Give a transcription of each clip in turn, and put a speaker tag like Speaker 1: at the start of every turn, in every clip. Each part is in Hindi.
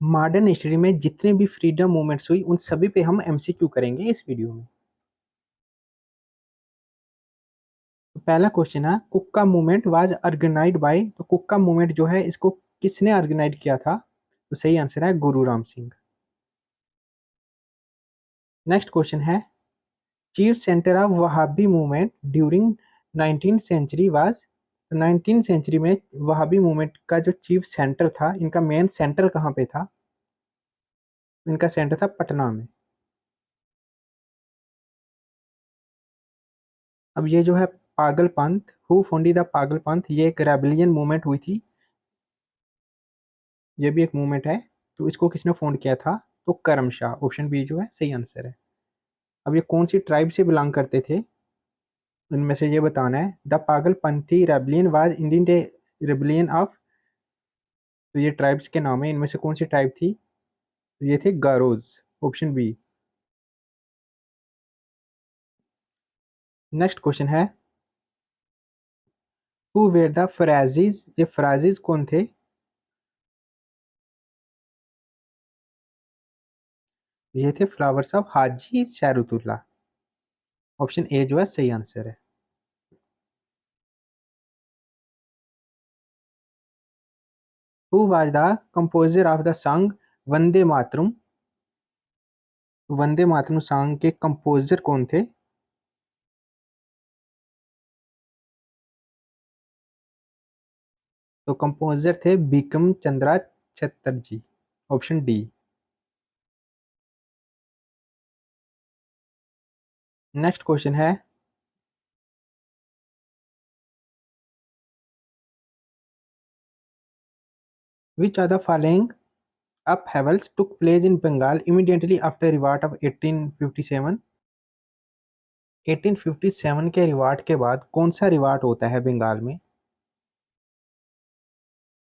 Speaker 1: मॉडर्न हिस्ट्री में जितने भी फ्रीडम मूवमेंट्स हुई उन सभी पे हम एमसीक्यू करेंगे इस वीडियो में। तो पहला क्वेश्चन है, कुक्का मूवमेंट वाज ऑर्गेनाइज्ड बाय। तो कुक्का मूवमेंट जो है इसको किसने ऑर्गेनाइज किया था? तो सही आंसर है गुरु राम सिंह। नेक्स्ट क्वेश्चन है, chief centre of Wahabi movement during 19th century was. 19th century में वहाबी मूवमेंट का जो चीफ सेंटर था, इनका मेन सेंटर कहाँ पे था? इनका सेंटर था पटना में। अब ये जो है पागल पंथ, हु फाउंडेड द पागल पंथ, ये एक रेबेलियन मूवमेंट हुई थी। ये भी एक मूवमेंट है। तो इसको किसने फाउंड किया था? तो करमशाह। ऑप्शन बी जो है सही आंसर है। अब ये कौन सी ट्राइब से बिलोंग करते थे, इनमें से ये बताना है। The Pagalpanthi rebellion was Indian day rebellion of. तो ये ट्राइब्स के नाम है, इनमें से कौन सी ट्राइब थी? तो ये थे Garos. Option B. Next question है, हु वेर द फराजीज। ये फराजीज कौन थे? ये थे followers of Haji Shariatullah. Option A जो है सही आंसर है। Who was the composer of the song Vande Mataram. Vande Mataram song के कंपोजर कौन थे? तो कंपोजर थे Bankim Chandra Chatterjee. Option D. Next question है, which are the following upheavals took place in Bengal immediately after revolt of 1857। 1857 के रिवार्ट के बाद कौन सा रिवार्ट होता है बंगाल में?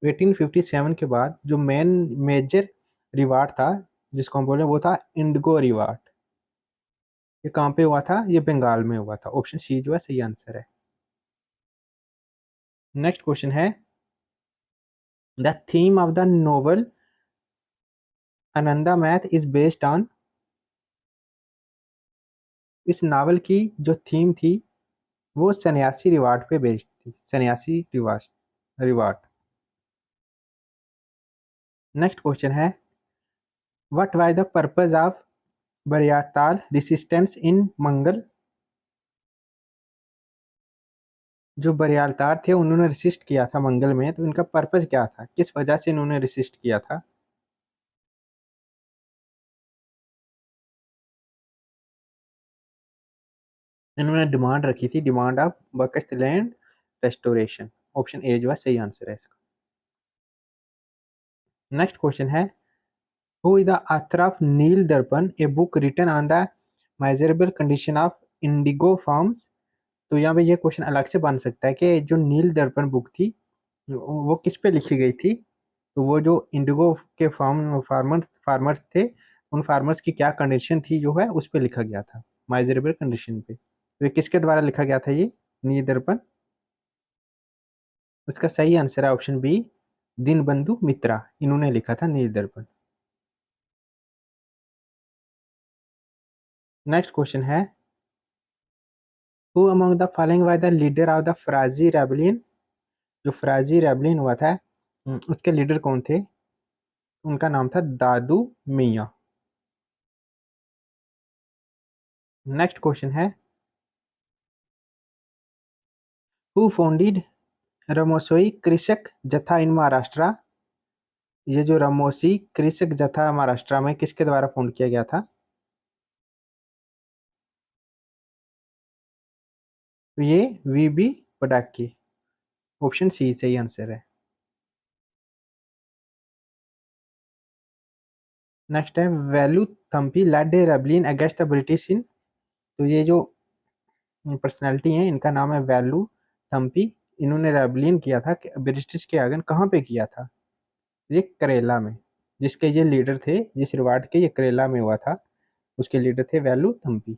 Speaker 1: 1857 के बाद जो मेन मेजर रिवार्ट था, जिसको हम बोले, वो था इंडिगो रिवार्ट। ये कहाँ पे हुआ था? ये बंगाल में हुआ था। ऑप्शन सी जो है सही आंसर है। नेक्स्ट क्वेश्चन है, the theme of the novel Ananda math is based on. इस नावल की जो थीम थी वो सन्यासी रिवार्ट पे बेस्ड थी। Sanyasi revolt revolt. Next question है, what was the purpose of Bariatal resistance in Bengal. जो बरियातार थे उन्होंने रेसिस्ट किया था मंगल में, तो इनका पर्पस क्या था? किस वजह से इन्होंने रेसिस्ट किया था? इन्होंने डिमांड रखी थी, demand of Bakasht land restoration. Option A जो है सही आंसर है इसका। नेक्स्ट क्वेश्चन है, who is the author of Neel Darpan, a book written on the miserable condition of indigo farms. तो यहाँ पे ये क्वेश्चन अलग से बन सकता है कि जो नील दर्पण बुक थी वो किस पे लिखी गई थी? तो वो जो इंडिगो के फार्मर्स थे, उन फार्मर्स की क्या कंडीशन थी जो है उस पे लिखा गया था, माइजरेबल कंडीशन पे। तो ये किसके द्वारा लिखा गया था ये नील दर्पण? उसका सही आंसर है ऑप्शन बी, दीनबंधु मित्रा। इन्होंने लिखा था नील दर्पण। नेक्स्ट क्वेश्चन है, who among the following was the leader of the फराजी rebellion. जो फराजी रेबेलियन हुआ था, उसके लीडर कौन थे? उनका नाम था दादू मियाँ। नेक्स्ट क्वेश्चन है, हु फाउंडेड रमोसोई कृषक जत्था इन महाराष्ट्र। ये जो रमोसी कृषक जत्था महाराष्ट्र में किसके द्वारा फाउंड किया गया था? तो ये वीबी पडाकी। ऑप्शन सी सही आंसर है। नेक्स्ट है, Velu Thampi led a rebellion against the British in. तो ये जो पर्सनैलिटी है इनका नाम है वैल्यू थम्पी। इन्होंने रेबेलियन किया था ब्रिटिश के आगे, कहाँ पे किया था? ये करेला में। जिसके ये लीडर थे, जिस रिवार्ड के, ये करेला में हुआ था, उसके leader the value Thampi.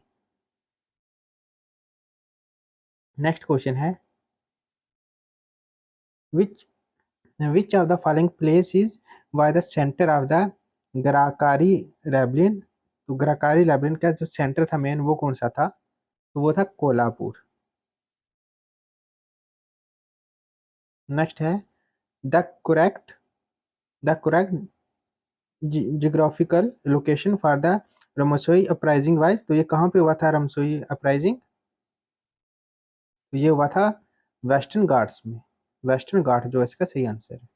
Speaker 1: Next question है, which which of the following place is by the centre of the Gadkari rebellion. तो ग्राकारी रेबलियन का जो सेंटर था मेन वो कौन सा था? तो वो था कोल्हापुर। नेक्स्ट है the correct the correct geographical location for the Ramosi uprising wise. तो ये कहाँ पे हुआ था रमसोई अपराइजिंग? तो ये हुआ था वेस्टर्न घाट्स में। वेस्टर्न घाट जो है इसका सही आंसर है।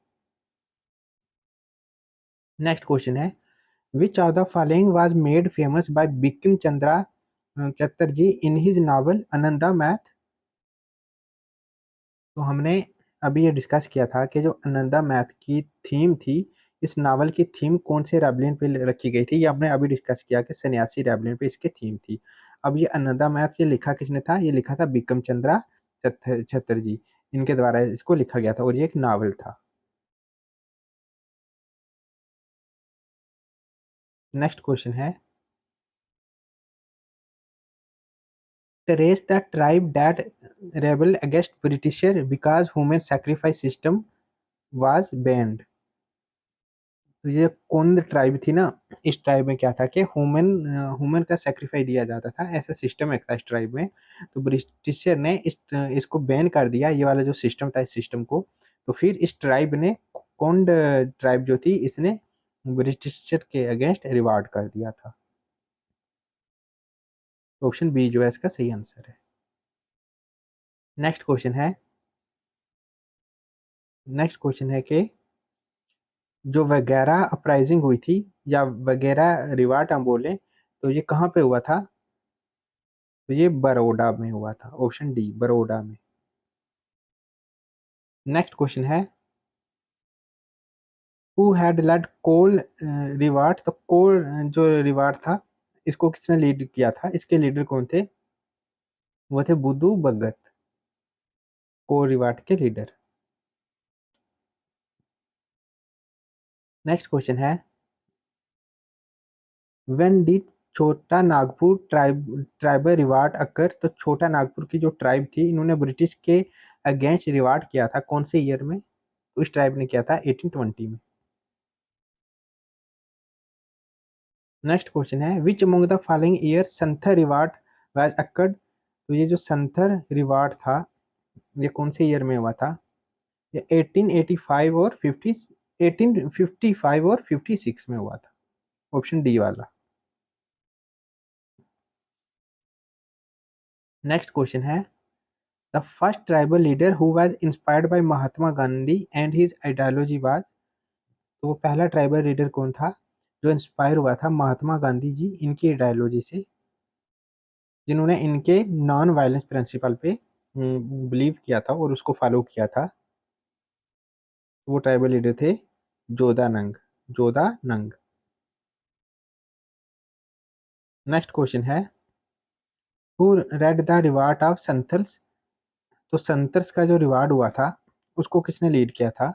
Speaker 1: नेक्स्ट क्वेश्चन है which of the following was made famous by Bankim Chandra Chatterjee in his novel Anandamath. तो हमने अभी ये डिस्कस किया था कि जो अनंदा मैथ की थीम थी, इस नावल की थीम कौन से रेबलियन पे रखी गई थी? ये हमने अभी डिस्कस किया कि सन्यासी रेबलियन पे इसकी थीम थी। अब ये अनंदा मैथ ये लिखा किसने था? ये लिखा था बिक्रम चंद्रा चटर्जी, इनके द्वारा इसको लिखा गया था और ये एक नावल था। नेक्स्ट क्वेश्चन है trace the tribe that rebelled against Britisher because human sacrifice system was banned। तो ये कौन ट्राइब थी ना? इस ट्राइब में क्या था कि ह्यूमन ह्यूमन का सेक्रीफाइस दिया जाता था, ऐसा सिस्टम एक था इस ट्राइब में। तो ब्रिटिशर ने इसको बैन कर दिया, ये वाला जो सिस्टम था इस सिस्टम को। तो फिर इस ट्राइब ने कौन ट्राइब जो थी इसने ब्रिटिशर के अगेंस्ट रिवार्ड कर दिया था। ऑप्शन बी जो है इसका सही आंसर है। नेक्स्ट क्वेश्चन है नेक्स्ट क्वेश्चन है कि जो वगैरह अपराइजिंग हुई थी या वगैरह रिवार्ड हम बोले तो ये कहाँ पे हुआ था? तो ये बड़ौदा में हुआ था। ऑप्शन डी बड़ौदा में। नेक्स्ट क्वेश्चन है who had led Kol revolt. तो कोल जो रिवार्ड था इसको किसने लीड किया था? इसके लीडर कौन थे? वो थे बुद्धू भगत, कोल रिवार्ड के लीडर। नेक्स्ट क्वेश्चन है व्हेन डिड छोटा नागपुर ट्राइबल रिवार्ड अकर। तो छोटा नागपुर की जो ट्राइब थी इन्होंने ब्रिटिश के अगेंस्ट रिवार्ड किया था कौन से ईयर में? तो इस ट्राइब ने किया था 1820 में। नेक्स्ट क्वेश्चन है which among the following year Santhal revolt was occurred. तो ये जो संथर रिवार्ड था ये कौन से ईयर में हुआ था? ये 1885 और 50 1855 और 56 में हुआ था। ऑप्शन डी वाला। नेक्स्ट क्वेश्चन है the first tribal leader who was inspired by Mahatma Gandhi and his ideology was. तो वो पहला ट्राइबल लीडर कौन था जो इंस्पायर हुआ था महात्मा गांधी जी इनकी आइडियोलॉजी से, जिन्होंने इनके नॉन वायलेंस प्रिंसिपल पे बिलीव किया था और उसको फॉलो किया था? वो ट्राइबल लीडर थे जोधानंग। जोधानंग। नेक्स्ट क्वेश्चन है who led the revolt of Santhals. तो संथर्स का जो रिवार्ड हुआ था उसको किसने लीड किया था?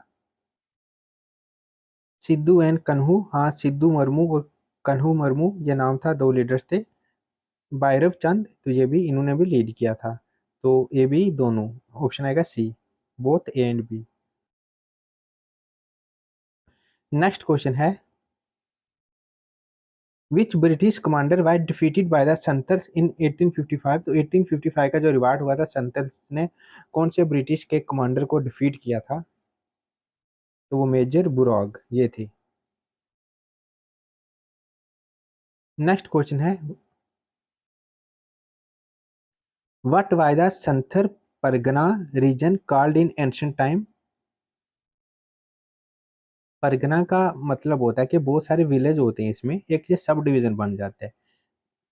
Speaker 1: सिद्धू एंड कन्हू। हाँ, सिद्धू मुर्मू और कन्हू मुर्मू ये नाम था, दो लीडर्स थे। भैरव चंद तो ये भी इन्होंने भी लीड किया था। तो ए बी दोनों। ऑप्शन आएगा C, both A and B. Next question है which British commander was defeated by the Santhals in 1855। तो 1855 का जो रिवार्ड हुआ था संथर्स ने कौन से ब्रिटिश के कमांडर को डिफीट किया था? तो वो मेजर बुरॉग ये थे। नेक्स्ट क्वेश्चन है what was the Santhal Pargana region called in ancient time. Pargana का मतलब होता है कि बहुत सारे विलेज होते हैं, इसमें एक ये सब डिवीजन बन जाता है।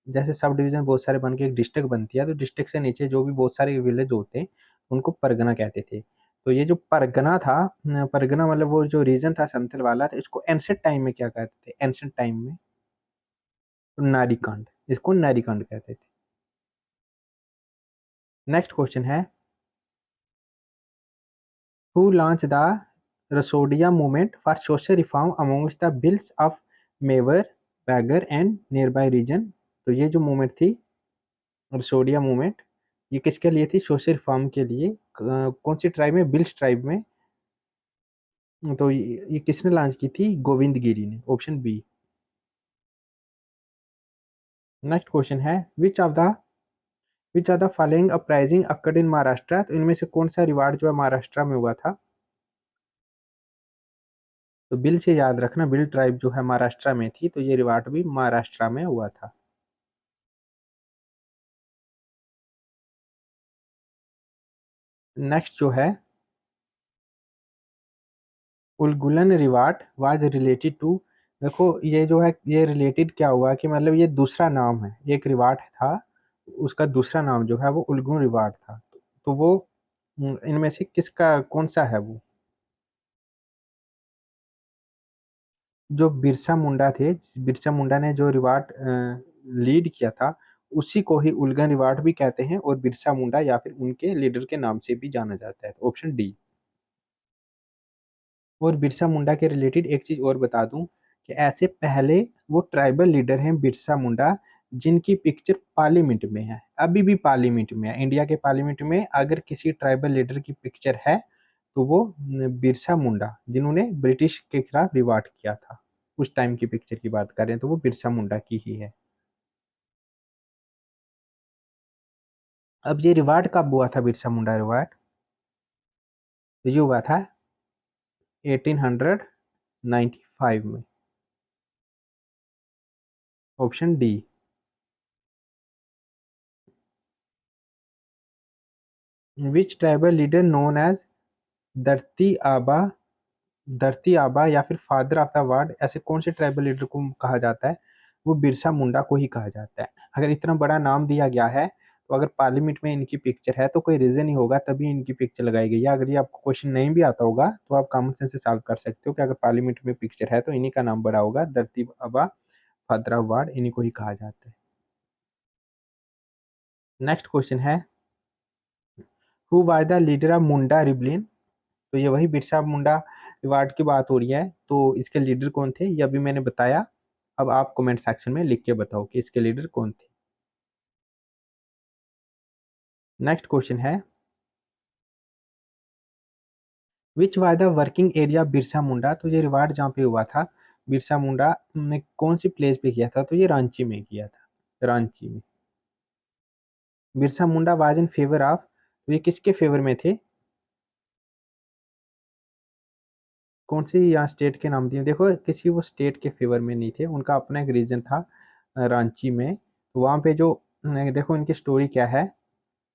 Speaker 1: जैसे सब डिवीजन बहुत सारे बन के एक डिस्ट्रिक्ट बनती है, तो डिस्ट्रिक्ट से नीचे जो भी बहुत सारे विलेज होते हैं उनको परगना कहते थे। तो ये जो परगना था, परगना मतलब वो जो रीजन था संथल वाला, तो इसको एंशिएंट टाइम में क्या कहते थे? एंशिएंट टाइम में तो नारीकांड, इसको नारीकांड कहते थे। नेक्स्ट क्वेश्चन है who launch the Rasodia movement for social reform amongst the Bhils of Mewar Bagar and nearby region. तो ये जो मूवमेंट थी रसोडिया मूवमेंट ये किसके लिए थी? सोशल रिफॉर्म के लिए। कौन सी ट्राइब में? बिल्स ट्राइब में। तो ये किसने लॉन्च की थी? गोविंद गिरी ने। Option B. नेक्स्ट क्वेश्चन है which of the following uprising occurred in Maharashtra. तो इनमें से कौन सा रिवार्ड जो है महाराष्ट्र में हुआ था। तो बिल से याद रखना, बिल ट्राइब जो है महाराष्ट्र में थी, तो ये रिवार्ड भी महाराष्ट्र में हुआ था। नेक्स्ट जो है उलगुलन रिवार्ड वाज रिलेटेड टू। देखो ये जो है ये रिलेटेड क्या हुआ कि मतलब ये दूसरा नाम है, एक रिवार्ड था, उसका दूसरा नाम जो है वो उलगुन रिवार्ड था। तो वो इनमें से किसका कौन सा है वो। जो बिरसा मुंडा थे, बिरसा मुंडा ने जो रिवार्ड लीड किया था, उसी को ही उलगन रिवार्ड भी कहते हैं और बिरसा मुंडा या फिर उनके लीडर के नाम से भी जाना जाता है। तो ऑप्शन डी। और बिरसा मुंडा के रिलेटेड एक चीज और बता दूं कि ऐसे पहले वो ट्राइबल लीडर हैं बिरसा मुंडा, जिनकी पिक्चर पार्लियामेंट में है, अभी भी पार्लियामेंट में है। इंडिया के पार्लियामेंट में अगर किसी ट्राइबल लीडर की पिक्चर है तो वो बिरसा मुंडा, जिन्होंने ब्रिटिश के खिलाफ रिवॉल्ट किया था, उस टाइम की पिक्चर की बात करें तो वो बिरसा मुंडा की ही है। अब ये रिवॉल्ट कब हुआ था, बिरसा मुंडा रिवॉल्ट। तो ये हुआ था 1895 में। Option D. Which tribal leader known as Dharti Aba, धरती आबा या फिर फादर ऑफ द वर्ल्ड, ऐसे कौन से ट्राइबल लीडर को कहा जाता है। वो बिरसा मुंडा को ही कहा जाता है। अगर इतना बड़ा नाम दिया गया है तो अगर पार्लियामेंट में इनकी पिक्चर है तो कोई रीजन ही होगा, तभी इनकी पिक्चर लगाई गई है। अगर ये आपको क्वेश्चन नहीं भी आता होगा तो आप कॉमन सेंस से सॉल्व कर सकते हो कि अगर पार्लियामेंट में पिक्चर है तो इन्हीं का नाम बड़ा होगा, धरती आबा फादर ऑफ वर्ल्ड, इन्हीं को ही कहा जाता है। नेक्स्ट क्वेश्चन है who was the leader of Munda rebellion. तो ये वही बिरसा मुंडा रिवार्ड की बात हो रही है, तो इसके लीडर कौन थे ये अभी मैंने बताया। अब आप कमेंट सेक्शन में लिख के बताओ कि इसके लीडर कौन थे। नेक्स्ट क्वेश्चन है which was the working area Birsa Munda. तो ये रिवार्ड जहाँ पे हुआ था बिरसा मुंडा ने कौन सी प्लेस पे किया था, तो ये रांची में किया था, रांची में। Birsa Munda was in favour of, तो ये किसके फेवर में थे, कौन सी यहाँ स्टेट के नाम दिए। देखो किसी वो स्टेट के फेवर में नहीं थे, उनका अपना एक रीजन था रांची में। तो वहाँ पे जो देखो इनकी स्टोरी क्या है,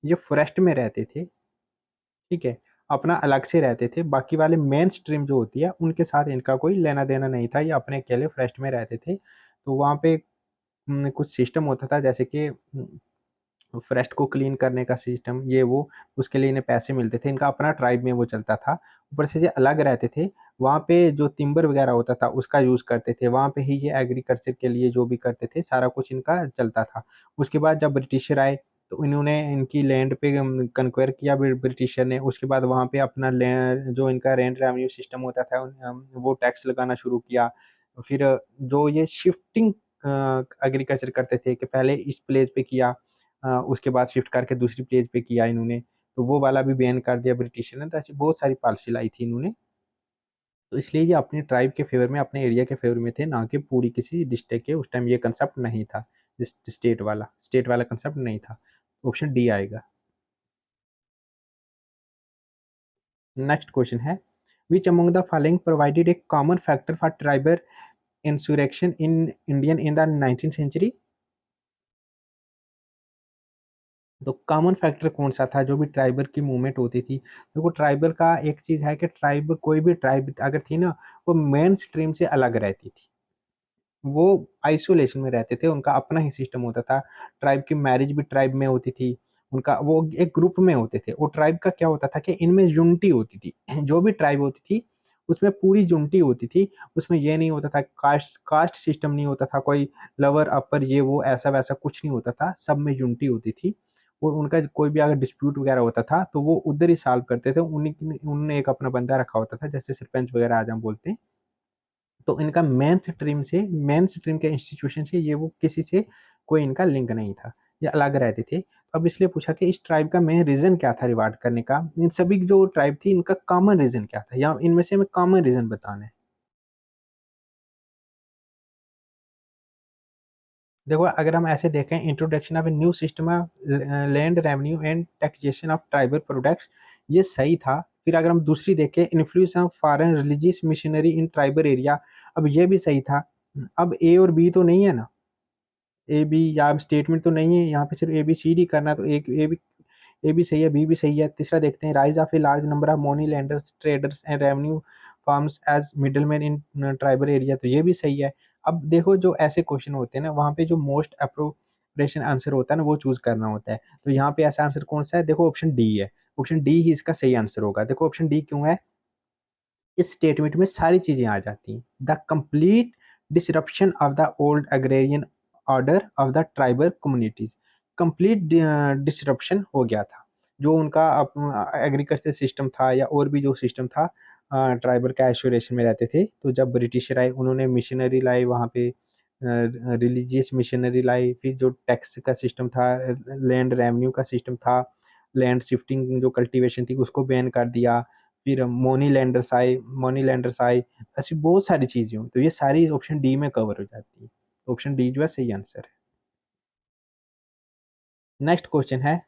Speaker 1: ये फॉरेस्ट में रहते थे, ठीक है, अपना अलग से रहते थे। बाकी वाले मेन स्ट्रीम जो होती है उनके साथ इनका कोई लेना देना नहीं था, ये अपने अकेले फॉरेस्ट में रहते थे। तो वहाँ पे कुछ सिस्टम होता था, जैसे कि फॉरेस्ट को क्लीन करने का सिस्टम, ये वो, उसके लिए इन्हें पैसे मिलते थे, इनका अपना ट्राइब में वो चलता था। ऊपर से ये अलग रहते थे, वहाँ पे जो टिम्बर वगैरह होता था उसका यूज़ करते थे, वहाँ पे ही ये एग्रीकल्चर के लिए जो भी करते थे सारा कुछ इनका चलता था। उसके बाद जब ब्रिटिशर आए तो इन्होंने इनकी लैंड पे कन्क्वायर किया ब्रिटिशर ने। उसके बाद वहाँ पे अपना लैंड जो इनका रेंट रेवेन्यू सिस्टम होता था वो टैक्स लगाना शुरू किया। फिर जो ये शिफ्टिंग एग्रीकल्चर करते थे कि पहले इस प्लेस पे किया, उसके बाद शिफ्ट करके दूसरी प्लेस पे किया इन्होंने, तो वो वाला भी बैन कर दिया ब्रिटिशर ने। तो ऐसी बहुत सारी पॉलिसी लाई थी इन्होंने। तो इसलिए ये अपने ट्राइब के फेवर में, अपने एरिया के फेवर में थे, ना कि पूरी किसी डिस्ट्रिक्ट के। उस टाइम ये कंसेप्ट नहीं था, स्टेट वाला कंसेप्ट नहीं था। ऑप्शन डी आएगा। नेक्स्ट क्वेश्चन है which among the following provided a common factor for tribal insurrection in Indian in the 19th century. तो कॉमन फैक्टर कौन सा था जो भी ट्राइबल की मूवमेंट होती थी। देखो ट्राइबल का एक चीज है कि ट्राइब, कोई भी ट्राइब अगर थी ना, वो मेन स्ट्रीम से अलग रहती थी, वो आइसोलेशन में रहते थे, उनका अपना ही सिस्टम होता था। ट्राइब की मैरिज भी ट्राइब में होती थी, उनका वो एक ग्रुप में होते थे। वो ट्राइब का क्या होता था कि इनमें यूनिटी होती थी, जो भी ट्राइब होती थी उसमें पूरी यूनिटी होती थी। उसमें ये नहीं होता था, कास्ट कास्ट सिस्टम नहीं होता था, कोई लवर अपर ये वो ऐसा वैसा कुछ नहीं होता था, सब में यूनिटी होती थी। और उनका कोई भी अगर डिस्प्यूट वगैरह होता था तो वो उधर ही सॉल्व करते थे। उन्हीं उन्होंने एक अपना बंदा रखा होता था, जैसे सरपंच वगैरह आज हम बोलते हैं। तो इनका मेन स्ट्रीम के इंस्टीट्यूशन से ये वो किसी से कोई इनका लिंक नहीं था, ये अलग रहते थे। अब इसलिए पूछा कि इस ट्राइब का मेन रीजन क्या था रिवार्ड करने का। इन सभी जो ट्राइब थी इनका कॉमन रीजन क्या था, या इनमें से हमें कॉमन रीजन बताना है। देखो अगर हम ऐसे देखें, introduction of a new system of land revenue and taxation of tribal products, ये सही था। फिर अगर हम दूसरी देखें, influence of foreign religious missionary in tribal area, अब ये भी सही था। अब ए और बी तो नहीं है ना, ए बी या स्टेटमेंट तो नहीं है यहाँ पे, सिर्फ ए बी सी डी करना, तो एक ए भी सही है, बी भी सही है। तीसरा देखते हैं, rise of a large number of money lenders traders and revenue farms as middleman in tribal area, तो ये भी सही है। अब देखो जो ऐसे क्वेश्चन होते हैं ना, वहाँ पे जो मोस्ट अप्रोप्रिएशन आंसर होता है ना, वो चूज करना होता है। तो यहाँ पे ऐसा आंसर कौन सा है, देखो ऑप्शन डी है। ऑप्शन डी ही इसका सही आंसर होगा। देखो ऑप्शन डी क्यों है, इस स्टेटमेंट में सारी चीजें आ जाती हैं। The complete disruption of the old agrarian order of the tribal communities, complete disruption हो गया था। जो उनका एग्रीकल्चर सिस्टम था या और भी जो सिस्टम था, ट्राइबल का आइसोलेशन में रहते थे, तो जब ब्रिटिशर आए उन्होंने मिशनरी लाई वहाँ पे, रिलीजियस मिशनरी लाई। फिर जो टैक्स का सिस्टम था, लैंड रेवेन्यू का सिस्टम था, लैंड शिफ्टिंग जो कल्टीवेशन थी उसको बैन कर दिया। फिर मनी लैंडर्स आए, ऐसी बहुत सारी चीजें हुई, तो ये सारी ऑप्शन डी में कवर हो जाती है। ऑप्शन डी जो है सही आंसर है। नेक्स्ट क्वेश्चन है,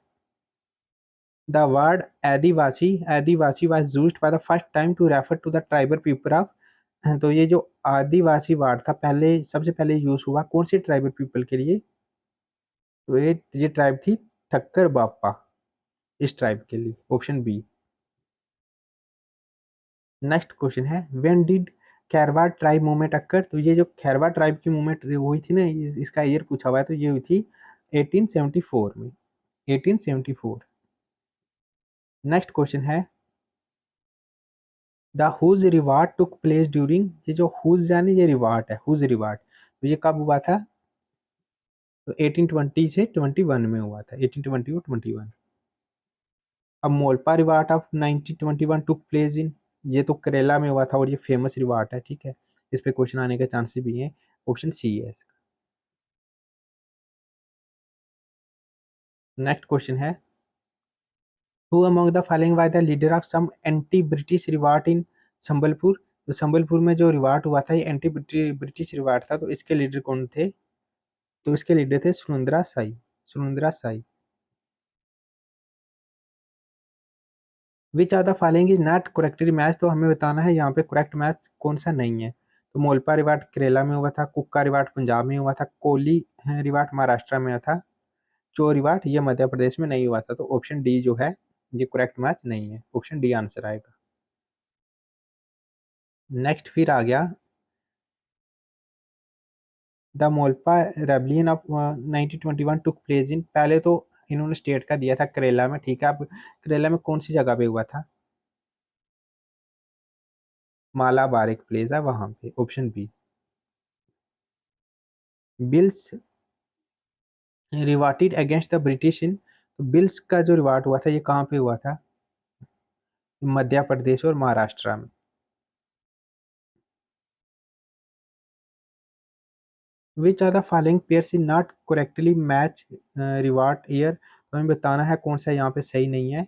Speaker 1: the word Adivasi Adivasi was used for the first time to refer to the tribal people of, तो ये जो आदिवासी वर्ड था पहले, सबसे पहले यूज हुआ कौन से ट्राइबल पीपल के लिए, तो ये ट्राइब थी ठक्कर बापा, इस ट्राइब के लिए, ऑप्शन बी। नेक्स्ट क्वेश्चन है, when did Kherwar tribe movement occur, तो ये जो खैरवाड़ ट्राइब की मूवमेंट हुई थी ना, इसका ईयर पूछा हुआ है, तो ये हुई थी 1874 में, 1874। नेक्स्ट क्वेश्चन है, the Hul revolt took place during, ये जो हुज यानी ये रिवार्ड है, हुज रिवार्ड, तो ये कब हुआ था, तो 1820 से 21 में हुआ था, 1820 और 21। अब मोल्पा revolt of 1921 took place in, ये तो करेला में हुआ था और ये फेमस रिवार्ड है, ठीक है, इस पे क्वेश्चन आने के चांसेस भी हैं, ऑप्शन सी है इसका। नेक्स्ट क्वेश्चन है, who among the following was the leader of some anti British revolt in Sambalpur, तो संबलपुर में जो रिवॉल्ट हुआ था ये एंटी ब्रिटिश रिवॉल्ट था, तो इसके लीडर कौन थे, तो इसके लीडर थे Surendra Sai, Surendra Sai. Which are the following is not correctly match, तो हमें बताना है यहाँ पे करेक्ट मैच कौन सा नहीं है। तो मोल्पा रिवाट केरला में हुआ था, कुक्का रिवाट पंजाब में हुआ था, कोली रिवाट महाराष्ट्र में हुआ था, चो रिवाट ये मध्य प्रदेश में नहीं हुआ था, तो ऑप्शन डी जो है ये करेक्ट मैच नहीं है, ऑप्शन डी आंसर आएगा। नेक्स्ट फिर आ गया, द मोल्पा rebellion of 1921 took place in, पहले तो इन्होंने स्टेट का दिया था करेला में, ठीक है, अब करेला में कौन सी जगह पे हुआ था, मालाबार एक प्लेस है वहां पे, option B. Bhils revolted against the British in, तो बिल्स का जो रिवाट हुआ था ये कहाँ पे हुआ था, मध्य प्रदेश और महाराष्ट्र में। Which are the following pairs in not correctly match revolt year, तो हमें बताना है कौन सा यहाँ पे सही नहीं है।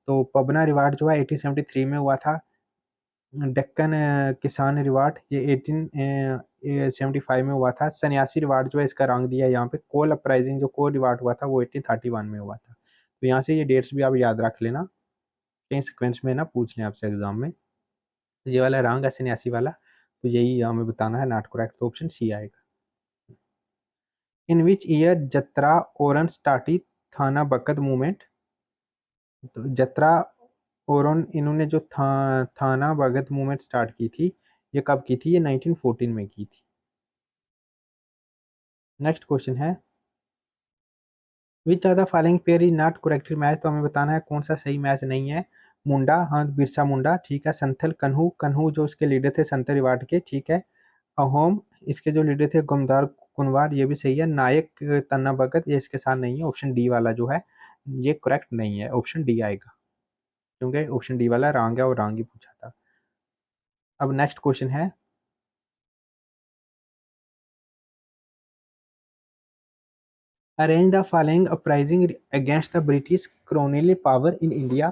Speaker 1: तो पबना रिवाट जो है 1873 में हुआ था, डेक्कन किसान रिवाट ये 1875 में हुआ था, सन्यासी रिवाट जो है इसका रंग दिया है यहाँ पे, कोल अपराइजिंग जो कोल रिवाट हुआ था वो 1831 में हुआ था। तो यहाँ से ये डेट्स भी आप याद रख लेना, कहीं सिक्वेंस में ना पूछ लें आपसे एग्जाम में। तो ये वाला रॉन्ग है 89 वाला, तो यही हमें बताना है नॉट करेक्ट, तो ऑप्शन सी आएगा। इन विच ईयर जत्रा ओरन स्टार्टी थाना बकत मूवमेंट, तो जत्रा ओरन इन्होंने जो थाना भगत मूवमेंट स्टार्ट की थी, ये कब की थी, ये 1914 में की थी। नेक्स्ट क्वेश्चन है, which are the following pair is not correctly match, तो हमें बताना है कौन सा सही मैच नहीं है। मुंडा, हाँ बिरसा मुंडा, ठीक है, संथल कन्हू, कन्हू जो इसके लीडर थे संत रिवाट के, ठीक है, अहोम इसके जो लीडर थे गुमदार कुनवार, ये भी सही है, नायक तन्ना भगत ये इसके साथ नहीं है, ऑप्शन डी वाला जो है ये करेक्ट नहीं है, ऑप्शन डी आएगा, क्योंकि ऑप्शन डी वाला रॉन्ग है और रॉन्ग ही पूछा था। अब नेक्स्ट क्वेश्चन है, arrange the following uprising against the British colonial power in India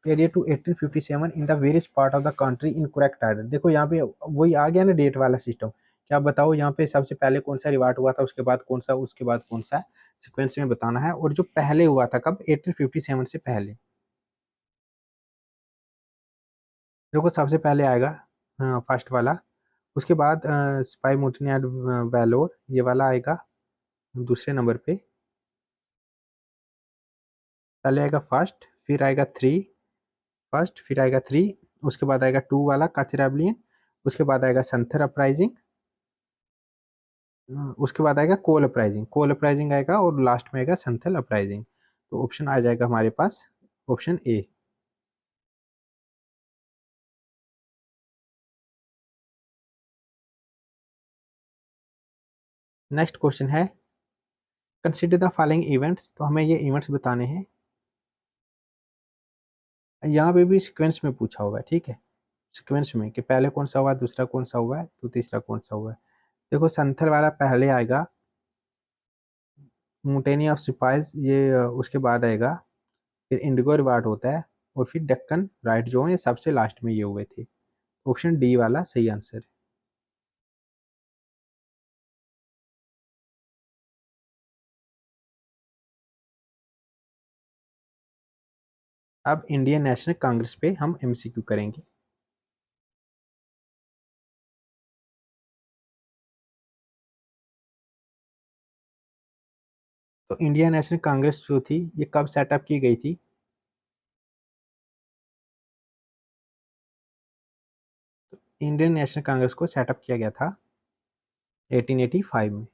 Speaker 1: period to 1857 in the various part of the country in correct order, देखो यहाँ पे वही आ गया ना डेट वाला सिस्टम, क्या बताओ यहाँ पे सबसे पहले कौन सा रिवार्ड हुआ था, उसके बाद कौन सा, उसके बाद कौन सा, सीक्वेंस में बताना है। और जो पहले हुआ था कब, 1857 से पहले। देखो सबसे पहले आएगा फर्स्ट वाला, उसके बाद स्पाई मुटनी एंड वैलोर, ये वाला आएगा दूसरे नंबर पे। पहले आएगा फर्स्ट, फिर आएगा थ्री, फर्स्ट फिर आएगा थ्री, उसके बाद आएगा टू वाला काचराबलियन, उसके बाद आएगा संथर अपराइजिंग, उसके बाद आएगा कोल अपराइजिंग, कोल अपराइजिंग आएगा, और लास्ट में आएगा संथल अपराइजिंग। तो ऑप्शन आ जाएगा हमारे पास ऑप्शन ए। नेक्स्ट क्वेश्चन है, कंसिडर द फॉलोइंग इवेंट्स, तो हमें ये इवेंट्स बताने हैं। यहाँ पे भी सीक्वेंस में पूछा हुआ है, ठीक है, सीक्वेंस में कि पहले कौन सा हुआ, दूसरा कौन सा हुआ है, तो तीसरा कौन सा हुआ है। देखो संथल वाला पहले आएगा, मुटेनी ऑफ सिपाहीज ये उसके बाद आएगा, फिर इंडिगो रिवार्ड होता है, और फिर डेक्कन राइट जो है ये सबसे लास्ट में ये हुए थे। ऑप्शन डी वाला सही आंसर है। अब इंडियन नेशनल कांग्रेस पे हम एमसीक्यू करेंगे। तो इंडियन नेशनल कांग्रेस जो थी ये कब सेटअप की गई थी। इंडियन नेशनल कांग्रेस को सेटअप किया गया था 1885 में।